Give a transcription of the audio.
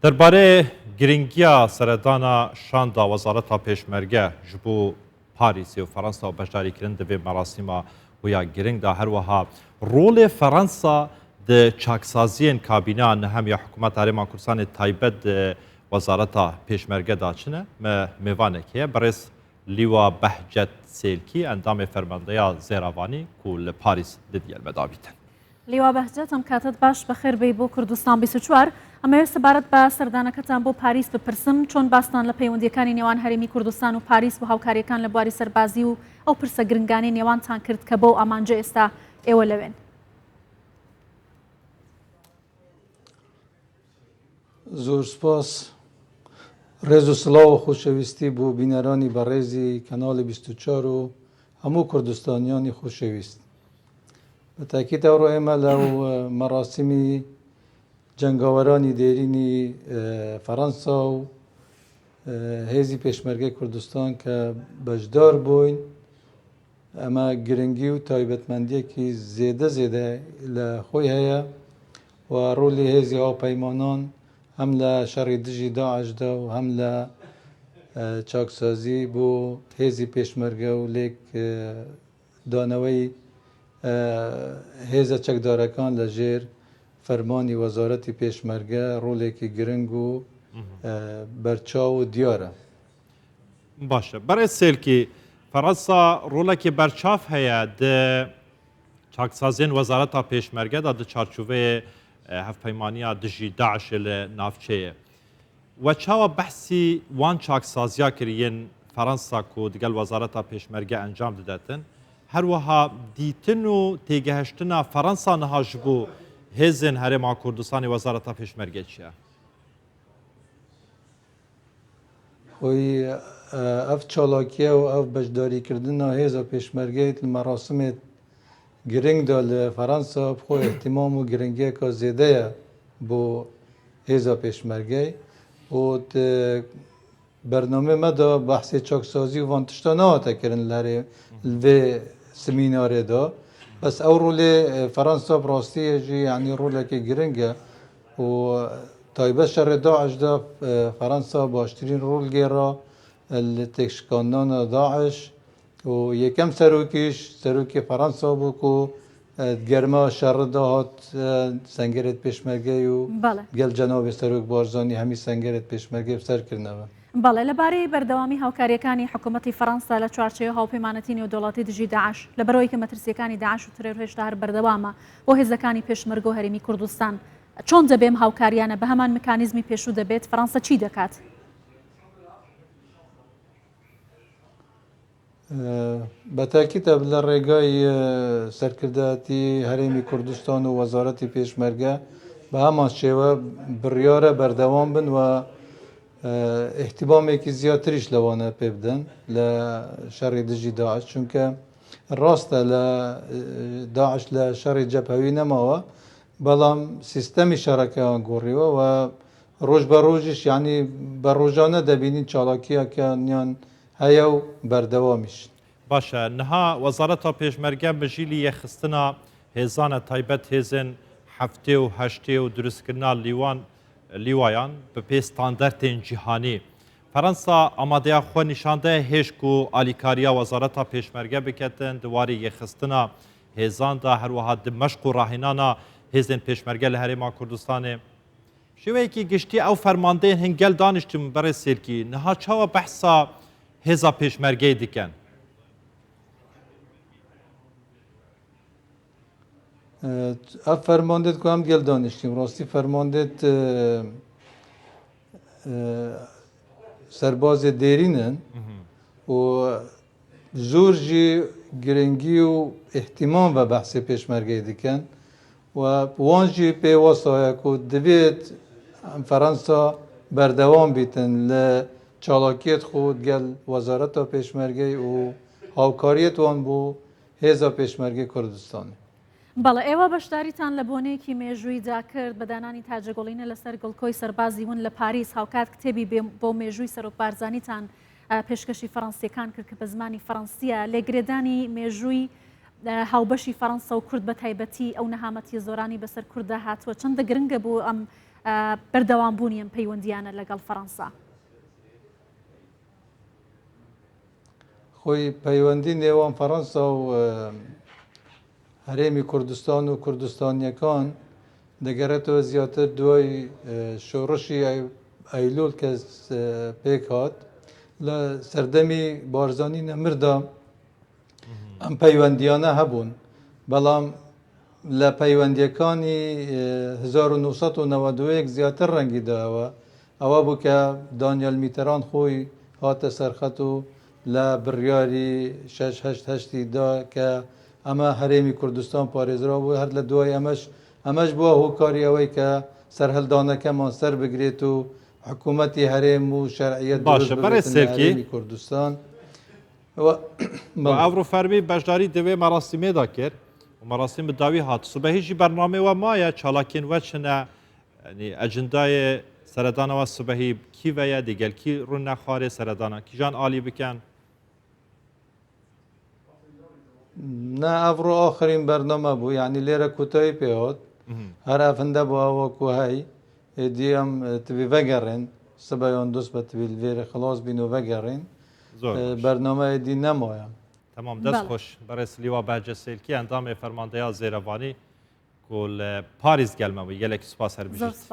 درباره گرنگیا سردانا شاندا وزارت پیشمرگه جبو پاریس و فرانسا و بشداریکردن دبی مراسم ویا گرنگ دا هر وها رول فرانسا د چاکسازین کابینه نهم یا حکومت هرمان کردستان تایبت وزارت پیشمرگه دا چنه میوانه که برس لیوا بهجت سیلکی اندام فرمانده زیروانی کل پاریس دیدیل مداویتن. لیوا بهجت ام کاتت باش بخیر بی بو کردستان 24 اما سبارت با سردانەکەتان بۆ پاریس بپرسم چۆن باستان لە پەیوەندیەکانی نێوان هەرێمی کوردستان و پاریس و هاوکاریەکان لە بواری سەربازی و ئەو پرسە گرنگانەی نێوانتان کرد کە بۆ ئامانجە ئێستا ئێوە لەوێن. زۆر سپاس ڕێز و سڵاو و خۆشەویستی بۆ بینەرانی بەڕێزی کەناڵی 24 و هەموو کوردستانیانی خۆشەویست. بەتاکید ئەوڕۆ ئێمە لەو مەراسیمی جنگاوەرانی دێرینی فەرەنسا و هێزی پێشمەرگەی کوردستان کە بەشدار بووین ئەمە گرنگی و تایبەتمەندیەکی زێدە لە خۆی هەیە و ڕۆلی هێزی هاوپەیمانان هەم لە شەڕی دژی داعشدا و هەم لە چاکسازی بۆ هێزی پێشمەرگە و لێک دانەوەی هێزە چەکدارەکان لە ژێر فەرمانی وەزارەتی پێشمەرگە ڕۆلێکی گرنگ و بەرچاو و دیارە. باشە بەڕێز سێلکی فەرەنسا ڕۆڵێکی بەرچاو هەیە د چاکسازین وەزارەتا پێشمەرگەدا د چارچوبەیە هەفپەیمانیا دژی داعش لە ناوچەیە و چاوە بەحسی وان چاکسازیا کردین فەرەنسا و دگەل وەزارەتا پێشمەرگە ئەنجام دەداتن هەروەها دیتن و تێگەهشتنا فەرەنسا نەهاش بوو هێزن هەرێما کوردستانی وەزارەتا پێشمەرگە چییە؟ خۆی ئەف چالاکیە و ئەف بەشداریکردنا هێزە پێشمەرگەیت لە مەراسمێت گرنگدا لە فەرەنسا بخۆی احتیمام و گرنگیەکە زێدەیە بۆ هێزە پێشمەرگەی و بەرنامە مەدا بەحسێ چاکسازی و وانتشتا نەهاتەکردن لەرێ لێ سمینارێدا بەس ئەو ڕۆلێ فەرەنسا بڕاستیەژی یعنی ڕۆلێکی گرنگە و تایبەت شەڕێ داعشدا فەرەنسا باشترین ڕۆل گێڕا لە تێکشکاندانە داعش و یەکەم سەرۆکی فەرەنسا بوو و گەرما شەڕدا هات سەنگەرێت پێشمەرگەی و گەل جەنابێ سەرۆک بارزانانی هەمی سەنگەرێت پێشمەرگەی سەرکردنەوە. بەڵێ لەبارەی بەردەوامی هاوکاریەکانی حکوومەتی فەرەنسا لە چوارچێوە هاوپەیمانەتی نێودوڵاتی دژی داعش لە بەرەوەی کە مەترسیەکانی داعش و ترێر هێشتا هەر بەردەوامە بۆ هێزەکانی پێشمەرگە و هەرێمی کوردستان چۆن دەبێم هاوکاریانە بە هەمان میکانیزمی پێشوو دەبێت فەرەنسا چی دەکات؟ بەتاکیدە لە ڕێگای سەرکردایەتی هەرێمی کوردستان و وەزارەتی پێشمەرگە بە هەمان شێوە بڕیارە بەردەوام بن و احتیبامێکی زیاتریش لەوانە پێ بدەن لە شەڕی دژی داعش چونکە ڕاستە لە داعش لە شەڕی جەبهەوی نەماوە بەڵام سیستەمی شەڕەکەیان گۆڕیوە و ڕۆژ بە ڕۆژیش یعنی بە ڕۆژانە دەبینین چالاکیەکەیان هەیە و بەردەوامیش. باشە نەها وەزارەتا پێشمەرگە بەژیلی یەخستنا هێزانە تایبەت هێزن هەفتێ و هەشتێ و دروستکردنا لیوایان بە پێ ستاندەرتێن جیهانی فەرەنسا ئامادەیا خۆ نیشاندەیە هێشک و ئالیکاریە وەزارەتا پێشمەرگە بکەتن دوواری یەخستنا هێزاندا هەروەها دمەشق و ڕاهێنانە هێزن پێشمەرگە لە هەرێما کوردستانێ شێوەیەکی گشتی ئەو فەرماندەیان هەنگەل دانیشتم بەڕێز سێلکی نەها چاوە بەحسا هێزا پێشمەرگەی دیکەن. ئەف فەرماندێت کو ئەم گەل دانیشتیم ڕاستی فەرماندێت سەربازێ دێرینن و زۆر جی گرنگی و احتیمام بە بەحسێ پێشمەرگەی دیکەن و وان جی پێ وەسایە و دەبێت فەرەنسا بەردەوام بیتن لە چالاکیت خود گەل وەزارەتا پێشمەرگەی و هاوکاریەت وان بۆ هێزا پێشمەرگەی کوردستانی. بەڵێ ئێوە بەشداریتان لە بۆنەیەکی مێژوویدا کرد بە دانانی تاجەگۆڵینە لەسەر گڵکۆی سەربازی ون لە پاریس هاوکات کتێبی بۆ مێژووی سەرۆک بارزانیتان پێشکەشی فەڕەنسیەکان کرد کە بە زمانی فەڕەنسیە لێگرێدانی مێژووی هاوبەشی فەڕەنسا و کورد بە تایبەتی ئەو نەهامەتی زۆرانی بەسەر کووردا هاتووە چەندە گرنگە بوو ئەم بەردەوامبوونی ئەم پەیوەندیانە لەگەڵ فەڕەنسا. خۆی پەیوەندی نێوان فەڕەنسا و هەرێمی کوردستان و کوردستانیەکان دەگەڕێتەوە زیاتر دوای شۆڕشی ئەیلۆل کە پێک هات لە سەردەمی بارزانی نەمردا ئەم پەیوەندیانە هەبوون، بەڵام لە پەیوەندیەکانی 1992 زیاتر ڕەنگی داوە ئەوە بوو کە دانیێل میتەران خۆی هاتە سەرخەت و لە بڕیاری 6 دا کە ئەمە هەرێمی کوردستان پارێزرا بوو، هەر لە دوای ئەمەش بووە هۆکاری ئەوەی کە سەرهەڵدانەکەمان سەر بگرێت و حکوومەتی هەرێم و شەرعیەت هەرێمی کوردستان. ئەوڕۆ فەرمی بەشداری دەوێ مەراسیمێدا کرد و مەراسیم داوی هات سبەهیژی بەرنامەوە مایە چالاکین وەچنە ئەجندای سەردانەوە سبەهی کیڤەیە دیگەلکی ڕوون نەخوارێ سەردانە کیژان ئالی بکەن. نه ئەڤڕۆ ئاخرین بەرنامە بوو، یعنی لێرە کوتایی پێهات هەر ئەفندە بووە وەکو هەی هێدیەم تبی vegەڕێن سبەیان دۆست بە تبیل vێرە خلاص بین و vegەڕێن بەرنامەیەدی نەمایە. تمام دەست خۆش بەڕێز لیوا بەهجە سێلکی ئەندامێ فەرماندەیا زێرەڤانی کۆ لە پاریس گەلمەوە یەلێکی سوپاس هەر بژیت.